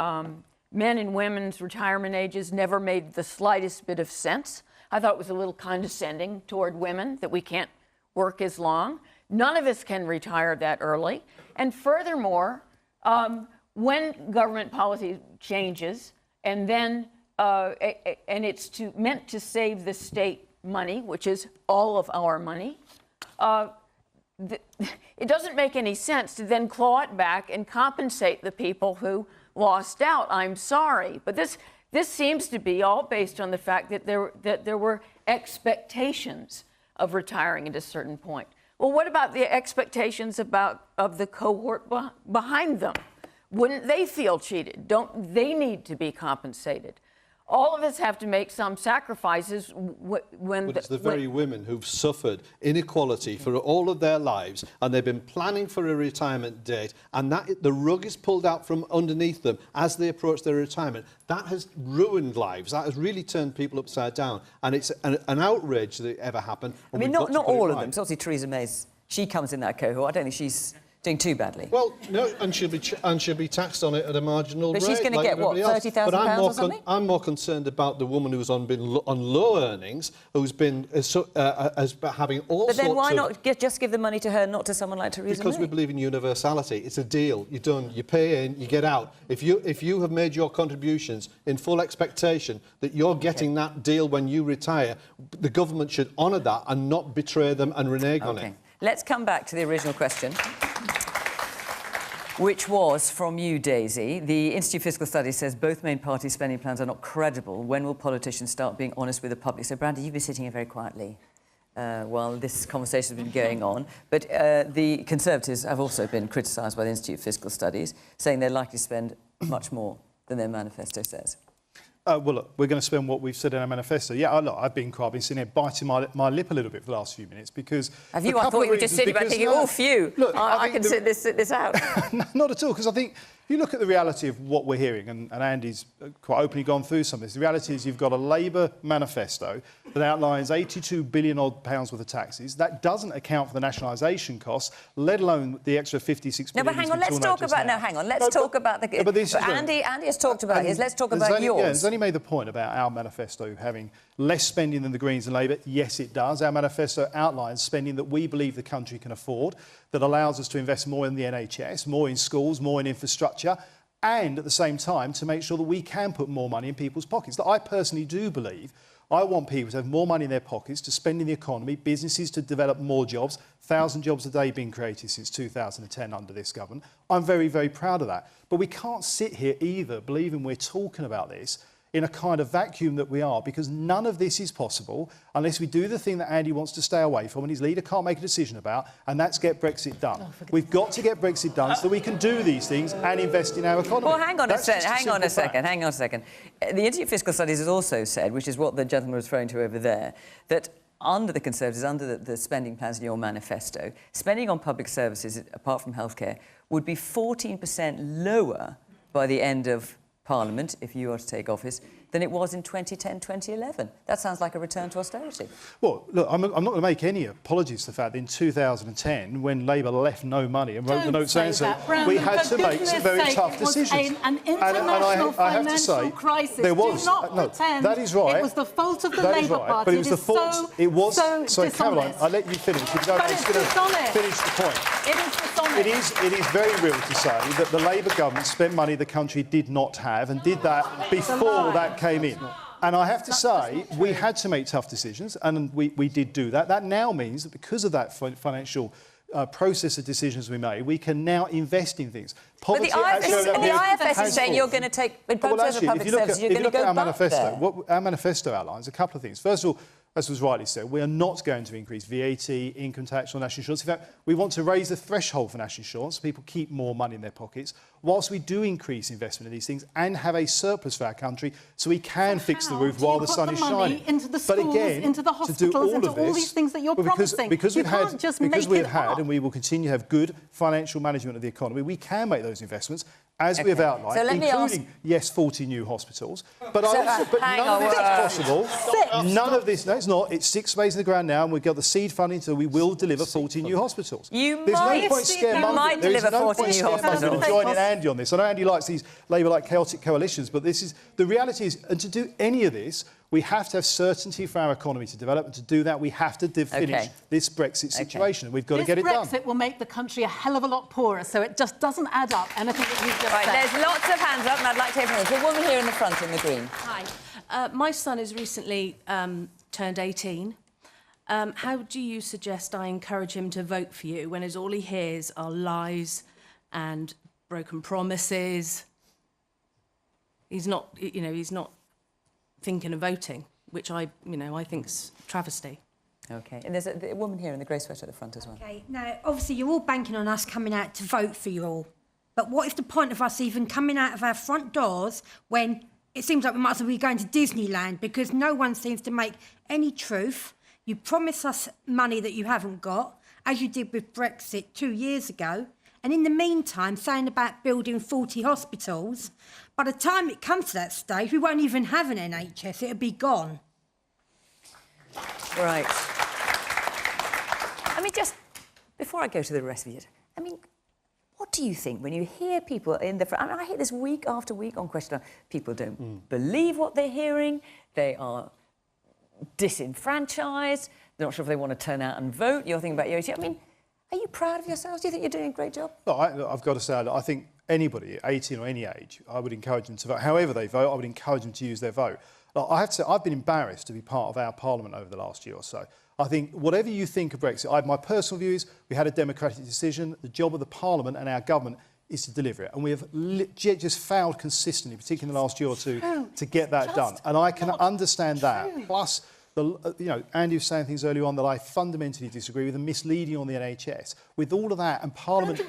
men and women's retirement ages never made the slightest bit of sense. I thought it was a little condescending toward women that we can't work as long. None of us can retire that early. And furthermore, when government policy changes, and then and it's meant to save the state money, which is all of our money, it doesn't make any sense to then claw it back and compensate the people who lost out. I'm sorry, but this seems to be all based on the fact that there were expectations of retiring at a certain point. Well, what about the expectations of the cohort behind them? Wouldn't they feel cheated? Don't they need to be compensated? All of us have to make some sacrifices when... But it's the very women who've suffered inequality for all of their lives, and they've been planning for a retirement date, and that the rug is pulled out from underneath them as they approach their retirement. That has ruined lives. That has really turned people upside down, and it's an outrage that it ever happened. I mean, not all of them. So obviously Theresa May's, she comes in that cohort. I don't think she's doing too badly. Well, no, and she'll be taxed on it at a marginal rate. But she's going to get, what, £30,000 or something? I'm more concerned about the woman who's on low earnings, who's been as having all sorts of... But then why not just give the money to her, not to someone like Theresa May? Because we believe in universality. It's a deal. You pay in, you get out. If you have made your contributions in full expectation that you're getting that deal when you retire, the government should honour that and not betray them and renege on it. Let's come back to the original question, which was from you, Daisy. The Institute of Fiscal Studies says both main parties' spending plans are not credible. When will politicians start being honest with the public? So, Brandy, you've been sitting here very quietly while this conversation has been going on. But the Conservatives have also been criticised by the Institute of Fiscal Studies, saying they're likely to spend much more than their manifesto says. Well, look, we're going to spend what we've said in our manifesto. Yeah, look, I've been sitting here biting my lip a little bit for the last few minutes because... Have you? I thought you were just sitting back thinking, oh, phew, look, I can sit this out. Not at all, because I think if you look at the reality of what we're hearing, and Andy's quite openly gone through some of this, the reality is you've got a Labour manifesto that outlines £82 billion odd worth of taxes. That doesn't account for the nationalisation costs, let alone the extra 56 billion. No, but hang on, let's talk about... No, hang on, let's talk about the... But Andy has talked about his. Let's talk about yours. Yeah, Zanny made the point about our manifesto having less spending than the Greens and Labour. Yes, it does. Our manifesto outlines spending that we believe the country can afford, that allows us to invest more in the NHS, more in schools, more in infrastructure, and at the same time to make sure that we can put more money in people's pockets. That I personally do believe. I want people to have more money in their pockets, to spend in the economy, businesses to develop more jobs, 1,000 jobs a day being created since 2010 under this government. I'm very, very proud of that. But we can't sit here either believing we're talking about this in a kind of vacuum that we are, because none of this is possible unless we do the thing that Andy wants to stay away from and his leader can't make a decision about, and that's get Brexit done. We've got to get Brexit done so that we can do these things and invest in our economy. Well, hang on a second. The Institute of Fiscal Studies has also said, which is what the gentleman was referring to over there, that under the Conservatives, under the spending plans in your manifesto, spending on public services, apart from healthcare, would be 14% lower by the end of Parliament, if you are to take office, than it was in 2010, 2011. That sounds like a return to austerity. Well, look, I'm not going to make any apologies to the fact that in 2010, when Labour left no money and wrote the note saying so, we had to make some very tough decisions. An international financial crisis. There was. Do not pretend that is right. It was the fault of the That is Labour right, Party. but it was the fault. It was so Caroline, I'll let you finish. If you don't, But I'm it's just going to dishonest. finish the point. It is dishonest. It is very real to say that the Labour government spent money the country did not have and did that before that came in. And I have to say, we had to make tough decisions, and we did do that. That now means that because of that financial process of decisions we made, we can now invest in things. Poverty, but the IFS is saying you're going to take, in terms of public services, you're going to go back there. What our manifesto outlines a couple of things. First of all, as was rightly said, we are not going to increase VAT, income tax or national insurance. In fact, we want to raise the threshold for national insurance so people keep more money in their pockets, whilst we do increase investment in these things and have a surplus for our country so we can fix the roof while the sun is shining. Into the schools, into the hospitals, into all these things that you're promising. Because we've had, up. and we will continue to have good financial management of the economy, we can make those investments, as we have outlined, so including, yes, 40 new hospitals. But, none of this is possible. None of this, no, it's not. It's 6 spades in the ground now, and we've got the seed funding, so we will deliver 40 new hospitals. You might deliver 40 new hospitals. I'm joining Andy on this. I know Andy likes these Labour-like chaotic coalitions, but this is the reality is, and to do any of this, we have to have certainty for our economy to develop, and to do that, we have to finish this Brexit situation. We've got to get it done. Brexit will make the country a hell of a lot poorer, so it just doesn't add up, anything that you've just said. There's lots of hands up, and I'd like to hear from you. There's a woman here in the front in the green. Hi. My son has recently turned 18. How do you suggest I encourage him to vote for you when all he hears are lies and broken promises? He's not thinking of voting, which I think's travesty. OK. And there's a woman here in the grey sweater at the front as well. OK. Now, obviously, you're all banking on us coming out to vote for you all. But what is the point of us even coming out of our front doors when it seems like we might as well be going to Disneyland, because no one seems to make any truth. You promise us money that you haven't got, as you did with Brexit 2 years ago. And in the meantime, saying about building 40 hospitals, by the time it comes to that stage, we won't even have an NHS. It'll be gone. Right. I mean, just before I go to the rest of it, I mean, what do you think when you hear people in the... I mean, I hear this week after week on Question Time. People don't believe what they're hearing. They are disenfranchised. They're not sure if they want to turn out and vote. You're thinking about your... I mean, are you proud of yourselves? Do you think you're doing a great job? No, I've got to say, I think anybody, 18 or any age, I would encourage them to vote. However they vote, I would encourage them to use their vote. I have to say, I've been embarrassed to be part of our parliament over the last year or so. I think whatever you think of Brexit, my personal view is we had a democratic decision. The job of the parliament and our government is to deliver it. And we have just failed consistently, particularly in the last year or two, to get that done. And I can understand that. Plus, Andy was saying things earlier on that I fundamentally disagree with, and misleading on the NHS. With all of that, and Parliament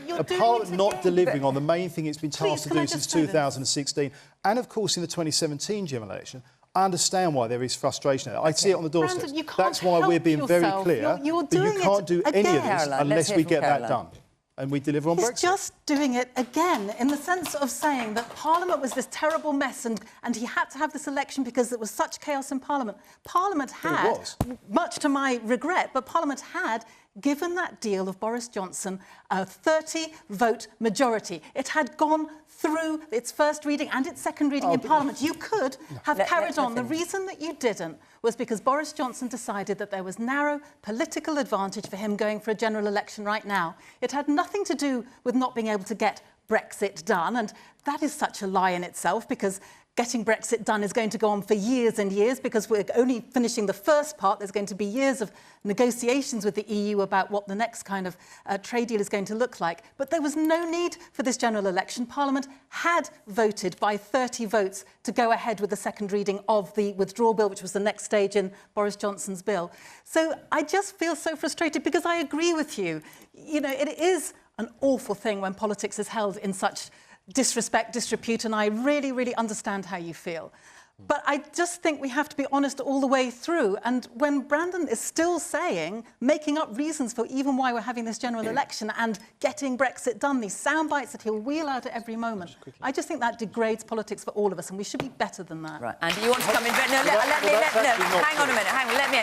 not delivering on the main thing it's been tasked to do since 2016, and of course in the 2017 general election, I understand why there is frustration. I see it on the doorstep. That's why we're being very clear. You're that you can't do any of this unless we get that done. And we deliver on Brexit. He's just doing it again, in the sense of saying that Parliament was this terrible mess and he had to have this election because there was such chaos in Parliament. Parliament had, much to my regret, but Parliament had given that deal of Boris Johnson a 30-vote majority. It had gone through its first reading and its second reading in Parliament. You could have carried on. The reason that you didn't was because Boris Johnson decided that there was narrow political advantage for him going for a general election right now. It had nothing to do with not being able to get Brexit done, and that is such a lie in itself, because getting Brexit done is going to go on for years and years, because we're only finishing the first part. There's going to be years of negotiations with the EU about what the next kind of trade deal is going to look like. But there was no need for this general election. Parliament had voted by 30 votes to go ahead with the second reading of the withdrawal bill, which was the next stage in Boris Johnson's bill. So I just feel so frustrated, because I agree with you. You know, it is an awful thing when politics is held in such disrespect, disrepute, and I really, really understand how you feel. But I just think we have to be honest all the way through. And when Brandon is still saying, making up reasons for even why we're having this general election and getting Brexit done, these sound bites that he'll wheel out at every moment, I just think that degrades politics for all of us, and we should be better than that. Right, Andy, you want to come in? No, hang on a minute, let me...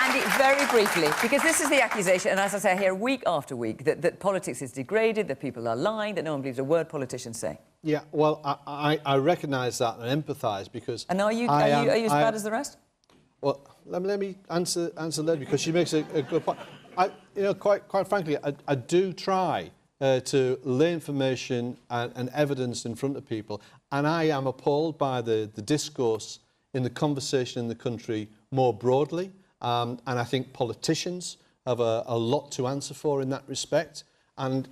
Andy, very briefly, because this is the accusation, and as I say, I hear week after week, that politics is degraded, that people are lying, that no one believes a word politicians say. Yeah, well, I recognise that and empathise because... And are you as bad as the rest? Well, let me answer that because she makes a good point. Quite frankly, I do try to lay information and evidence in front of people, and I am appalled by the discourse in the conversation in the country more broadly. And I think politicians have a lot to answer for in that respect. And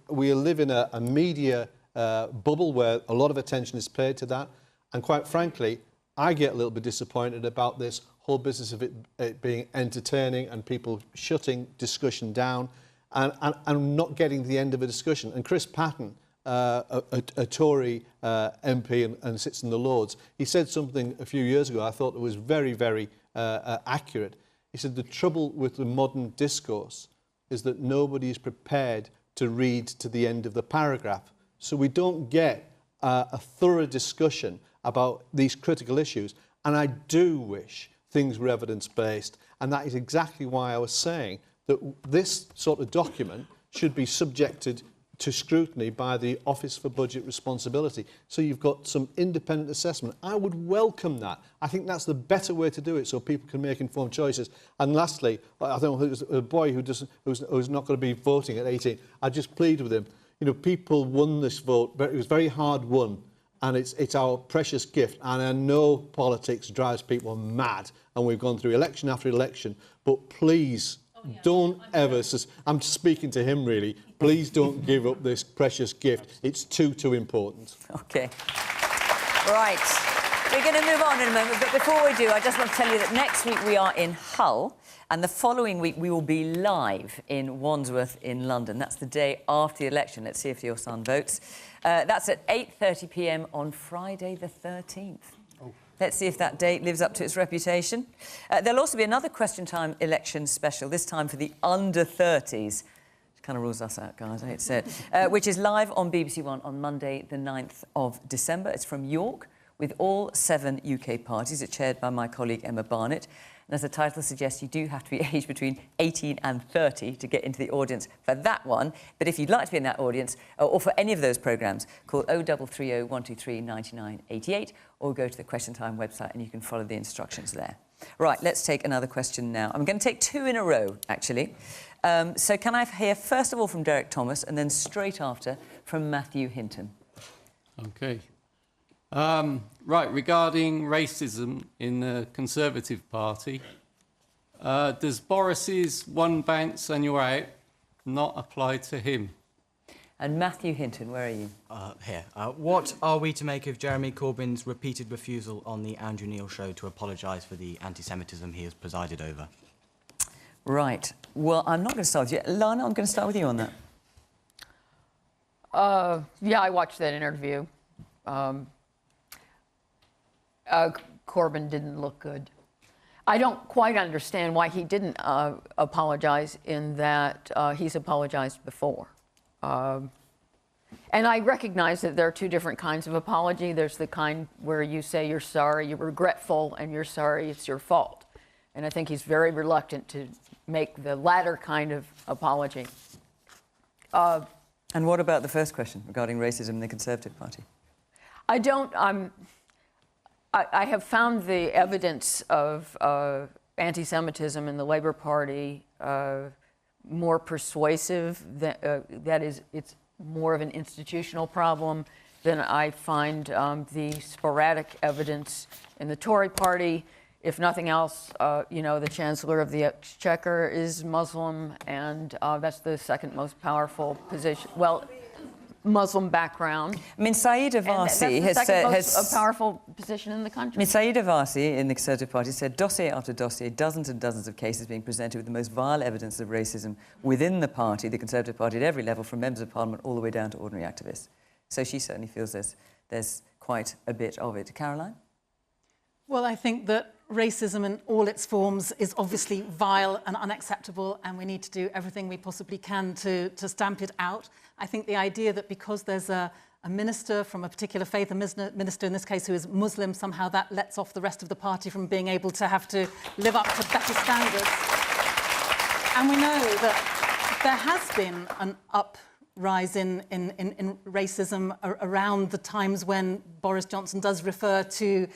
we live in a media bubble where a lot of attention is paid to that. And quite frankly, I get a little bit disappointed about this whole business of it being entertaining and people shutting discussion down and not getting to the end of a discussion. And Chris Patten, a Tory MP and sits in the Lords, he said something a few years ago I thought that was very, very accurate. He said the trouble with the modern discourse is that nobody is prepared to read to the end of the paragraph. So we don't get a thorough discussion about these critical issues. And I do wish things were evidence-based. And that is exactly why I was saying that this sort of document should be subjected to scrutiny by the Office for Budget Responsibility. So you've got some independent assessment. I would welcome that. I think that's the better way to do it so people can make informed choices. And lastly, I think a boy who's not going to be voting at 18, I just plead with him. You know, people won this vote, but it was very hard won. And it's our precious gift. And I know politics drives people mad. And we've gone through election after election. But please, don't ever... I'm speaking to him, really. Please don't give up this precious gift. It's too important. OK. Right. We're going to move on in a moment. But before we do, I just want to tell you that next week we are in Hull. And the following week we will be live in Wandsworth in London. That's the day after the election. Let's see if your son votes. That's at 8:30 p.m. on Friday the 13th. Let's see if that date lives up to its reputation. There'll also be another Question Time election special, this time for the under-30s. It kind of rules us out, guys, I hate to say it. Which is live on BBC One on Monday, the 9th of December. It's from York, with all 7 UK parties. It's chaired by my colleague Emma Barnett. And as the title suggests, you do have to be aged between 18 and 30 to get into the audience for that one. But if you'd like to be in that audience, or for any of those programmes, call 0330 123 9988 or go to the Question Time website and you can follow the instructions there. Right, let's take another question now. I'm going to take 2 in a row, actually. So can I hear, first of all, from Derek Thomas and then straight after from Matthew Hinton? OK. Right, regarding racism in the Conservative Party, does Boris's one bounce and you're out not apply to him? And Matthew Hinton, where are you? Here. What are we to make of Jeremy Corbyn's repeated refusal on the Andrew Neil show to apologise for the anti-Semitism he has presided over? Right. Well, I'm not going to start with you. Lana, I'm going to start with you on that. Yeah, I watched that interview. Corbyn didn't look good. I don't quite understand why he didn't apologise in that he's apologised before. And I recognise that there are 2 different kinds of apology. There's the kind where you say you're sorry, you're regretful, and you're sorry it's your fault. And I think he's very reluctant to make the latter kind of apology. And what about the first question regarding racism in the Conservative Party? I have found the evidence of anti-Semitism in the Labour Party more persuasive. That is, it's more of an institutional problem than I find the sporadic evidence in the Tory Party. If nothing else, you know, the Chancellor of the Exchequer is Muslim, and that's the second most powerful position. Well, Muslim background. I mean, Saeed Avarsi has a powerful position in the country. I mean, Saeed Avarsi in the Conservative Party said dossier after dossier, dozens and dozens of cases being presented with the most vile evidence of racism within the party, the Conservative Party, at every level, from members of Parliament all the way down to ordinary activists. So she certainly feels there's quite a bit of it. Caroline? Well, I think that racism in all its forms is obviously vile and unacceptable, and we need to do everything we possibly can to stamp it out. I think the idea that because there's a minister from a particular faith, a minister in this case who is Muslim, somehow that lets off the rest of the party from being able to have to live up to better standards. And we know that there has been an uprise in racism around the times when Boris Johnson does refer to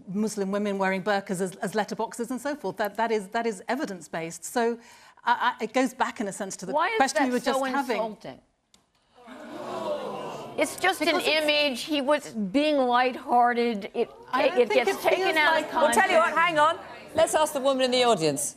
Muslim women wearing burqas as letterboxes and so forth. That is evidence-based. So it goes back, in a sense, to the question we were just having. Insulting? It's just an image. He was being lighthearted. It gets taken out of context. Well, tell you what, hang on. Let's ask the woman in the audience.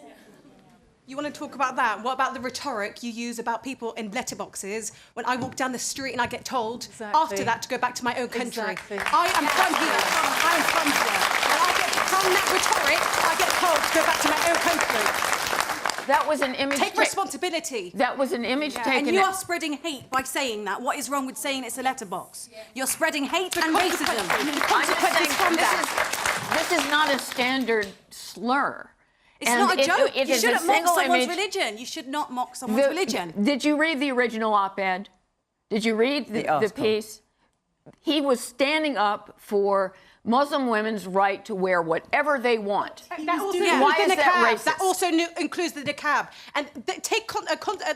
You want to talk about that? What about the rhetoric you use about people in letterboxes when I walk down the street and I get told after that to go back to my own country? Exactly. I am from here. I am from here. When I get from that rhetoric, I get told to go back to my own country. That was an image. Take responsibility. That was an image taken. And you are spreading hate by saying that. What is wrong with saying it's a letterbox? You're spreading hate and racism. The consequences from that. This is not a standard slur. It's not a joke. You shouldn't mock someone's image. religion. You should not mock someone's religion. Did you read the original op-ed? Did you read the piece? He was standing up for Muslim women's right to wear whatever they want. That also Why is that racist? That also includes the niqab. And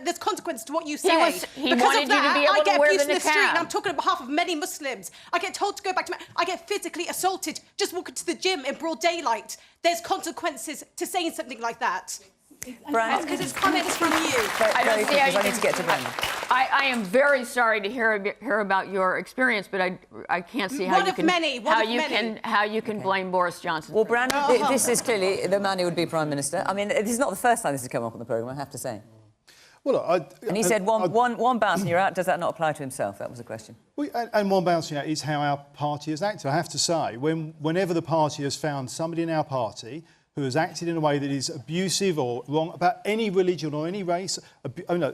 there's consequence to what you say. He wanted you to be able to wear the niqab. I get abused in the street, and I'm talking on behalf of many Muslims. I get told to go back to I get physically assaulted just walking to the gym in broad daylight. There's consequences to saying something like that. Brand? Because it's comments from you. I don't see how you need to get to Brandon. I am very sorry to hear about your experience, but I can't see how you can blame Boris Johnson. Well, Brandon, this is clearly the man who would be Prime Minister. I mean, this is not the first time this has come up on the programme, I have to say. Well, and he said one bounce and you're out. Does that not apply to himself? That was the question. And one bouncing out is how our party has acted. I have to say, whenever the party has found somebody in our party who has acted in a way that is abusive or wrong about any religion or any race,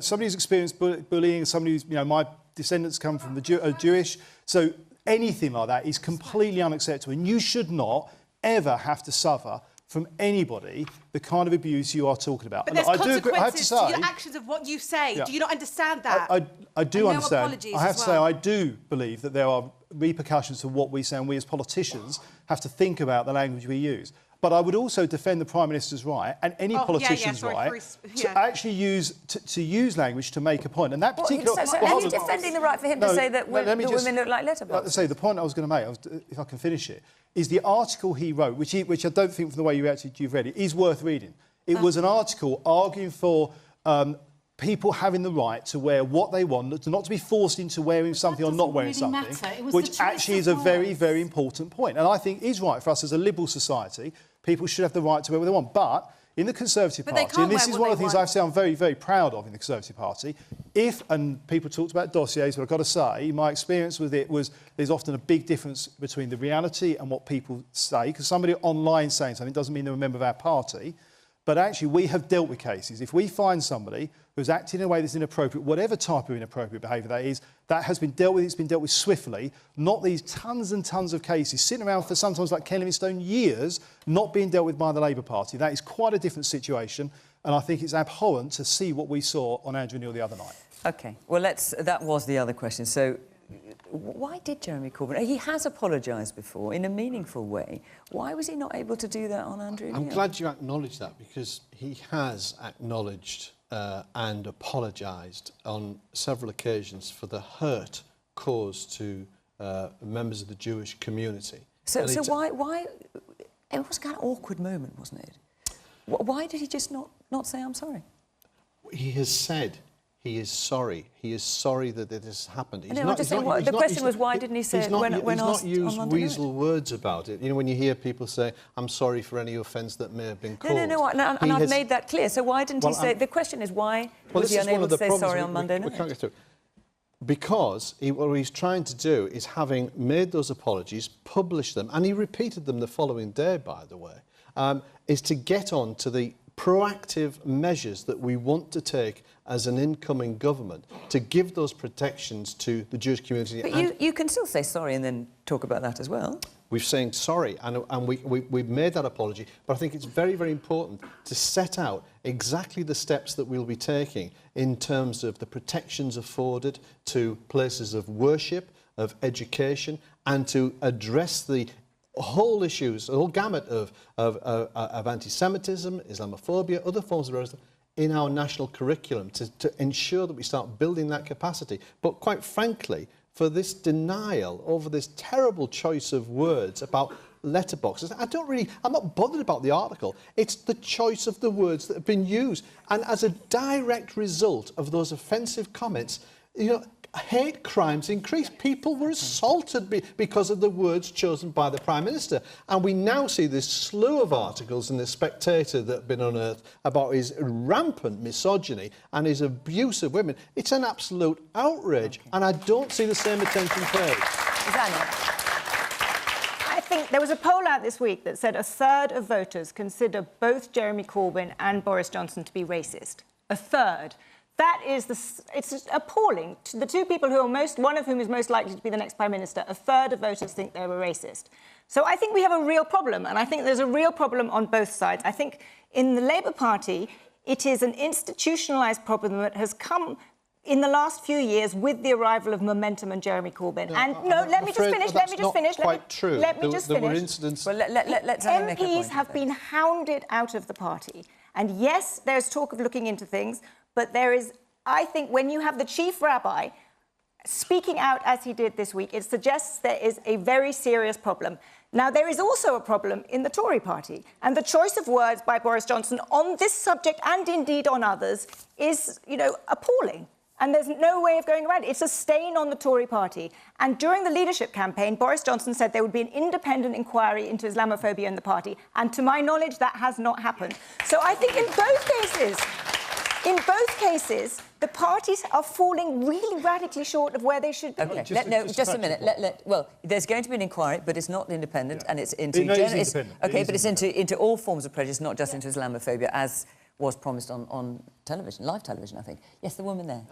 somebody who's experienced bullying, somebody who's, my descendants come from the Jewish, so anything like that is completely unacceptable, and you should not ever have to suffer from anybody the kind of abuse you are talking about. But there's consequences to your actions of what you say. Do you not understand that? I do understand. Apologies I have to say, I do believe that there are repercussions to what we say, and we as politicians have to think about the language we use. But I would also defend the Prime Minister's right and any politician's right to actually use language to make a point. And that particular... are you defending the right for him to say that the women look like letterboxes? Like I say, the point I was going to make, if I can finish it, is the article he wrote, which I don't think from the way you've read it, is worth reading. It was an article arguing for people having the right to wear what they want, not to be forced into wearing something or not wearing something, which actually is a very, very important point. And I think is right for us as a liberal society. People should have the right to wear what they want. But in the Conservative Party, and this is one of the things I have to say I'm very, very proud of in the Conservative Party, and people talked about dossiers, but I've got to say, my experience with it was there's often a big difference between the reality and what people say, because somebody online saying something doesn't mean they're a member of our party. But actually, we have dealt with cases. If we find somebody who's acting in a way that's inappropriate, whatever type of inappropriate behaviour that is, that has been dealt with, it's been dealt with swiftly, not these tons and tons of cases sitting around for sometimes like Ken Livingstone years, not being dealt with by the Labour Party. That is quite a different situation, and I think it's abhorrent to see what we saw on Andrew Neil the other night. OK, well, that was the other question. So why did Jeremy Corbyn... He has apologised before in a meaningful way. Why was he not able to do that on Andrew Neil? I'm glad you acknowledged that, because he has acknowledged and apologised on several occasions for the hurt caused to members of the Jewish community. So why... It was kind of an awkward moment, wasn't it? Why did he just not say, I'm sorry? He has said... He is sorry. He is sorry that it has happened. The question was, why didn't he say it when asked on Monday night? He's not used weasel words about it. You know, when you hear people say, I'm sorry for any offence that may have been caused. No, and I've made that clear. So why didn't he say... The question is, why was he unable to say sorry on Monday night? We can't get through. Because what he's trying to do is, having made those apologies, publish them, and he repeated them the following day, by the way, is to get on to the proactive measures that we want to take as an incoming government to give those protections to the Jewish community. But you can still say sorry and then talk about that as well. We're saying sorry, and we've made that apology, but I think it's very, very important to set out exactly the steps that we'll be taking in terms of the protections afforded to places of worship, of education, and to address the whole issues, the whole gamut of anti-Semitism, Islamophobia, other forms of racism in our national curriculum to ensure that we start building that capacity. But quite frankly, for this denial over this terrible choice of words about letterboxes, I'm not bothered about the article. It's the choice of the words that have been used. And as a direct result of those offensive comments, you know, hate crimes increased. People were assaulted because of the words chosen by the Prime Minister. And we now see this slew of articles in The Spectator that have been unearthed about his rampant misogyny and his abuse of women. It's an absolute outrage. And I don't see the same attention paid. I think there was a poll out this week that said a third of voters consider both Jeremy Corbyn and Boris Johnson to be racist. A third. That is it's just appalling. The two people who are one of whom is most likely to be the next Prime Minister, a third of voters think they were racist. So I think we have a real problem, and I think there's a real problem on both sides. I think in the Labour Party, it is an institutionalised problem that has come in the last few years with the arrival of Momentum and Jeremy Corbyn. Let me just finish. Let me just finish. Let me just finish. There were incidents. Well, let's make a point. MPs have been hounded out of the party. And yes, there's talk of looking into things, but there is, I think, when you have the chief rabbi speaking out as he did this week, it suggests there is a very serious problem. Now, there is also a problem in the Tory party, and the choice of words by Boris Johnson on this subject and indeed on others is, you know, appalling. And there's no way of going around it. It's a stain on the Tory party. And during the leadership campaign, Boris Johnson said there would be an independent inquiry into Islamophobia in the party. And to my knowledge, that has not happened. So I think in both cases, the parties are falling really radically short of where they should be. OK, just a minute. Well, there's going to be an inquiry, but it's not independent, and it's into... but it's into all forms of prejudice, not just into Islamophobia, as was promised on television, live television, I think. Yes, the woman there.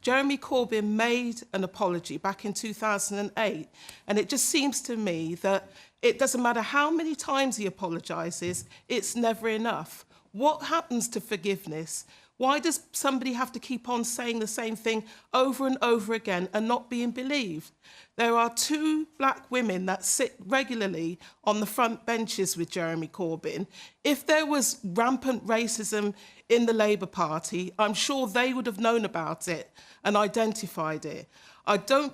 Jeremy Corbyn made an apology back in 2008, and it just seems to me that it doesn't matter how many times he apologises, it's never enough. What happens to forgiveness? Why does somebody have to keep on saying the same thing over and over again and not being believed? There are two black women that sit regularly on the front benches with Jeremy Corbyn. If there was rampant racism in the Labour Party, I'm sure they would have known about it and identified it. I don't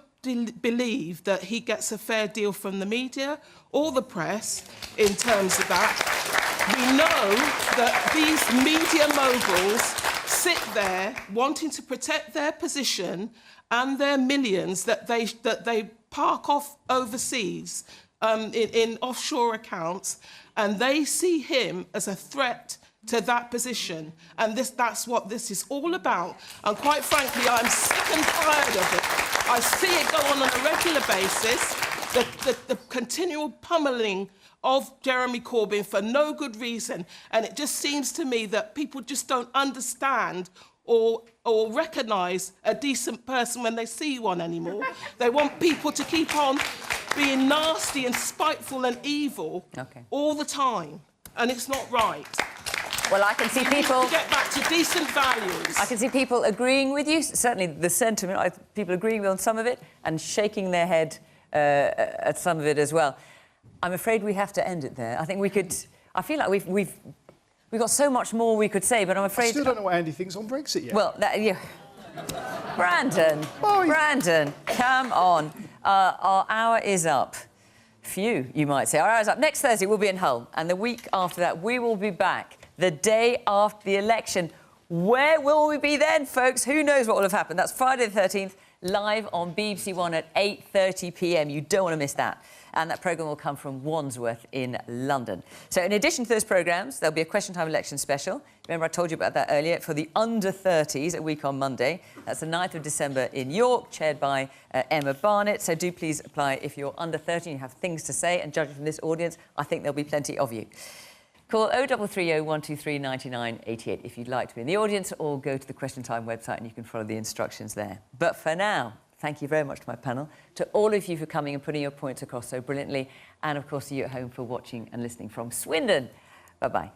believe that he gets a fair deal from the media or the press in terms of that. We know that these media moguls sit there wanting to protect their position and their millions that they park off overseas in offshore accounts, and they see him as a threat to that position. And that's what this is all about. And quite frankly, I'm sick and tired of it. I see it go on a regular basis, the continual pummeling of Jeremy Corbyn for no good reason. And it just seems to me that people just don't understand or recognise a decent person when they see one anymore. They want people to keep on being nasty and spiteful and evil all the time. And it's not right. Well, I can see people... We need to get back to decent values. I can see people agreeing with you, certainly the sentiment, people agreeing on some of it and shaking their head at some of it as well. I'm afraid we have to end it there. I think we could... I feel like we've got so much more we could say, but I'm afraid... I still don't know what Andy thinks on Brexit yet. Well, Brandon, come on. Our hour is up. Phew, you might say. Our hour is up. Next Thursday, we'll be in Hull, and the week after that, we will be back the day after the election. Where will we be then, folks? Who knows what will have happened? That's Friday the 13th, live on BBC One at 8:30 p.m. You don't want to miss that. And that programme will come from Wandsworth in London. So in addition to those programmes, there'll be a Question Time election special. Remember, I told you about that earlier, for the under-30s, a week on Monday. That's the 9th of December in York, chaired by Emma Barnett. So do please apply if you're under 30 and you have things to say. And judging from this audience, I think there'll be plenty of you. Call 0330 123 9988 if you'd like to be in the audience, or go to the Question Time website and you can follow the instructions there. But for now, thank you very much to my panel, to all of you for coming and putting your points across so brilliantly, and of course to you at home for watching and listening from Swindon. Bye-bye.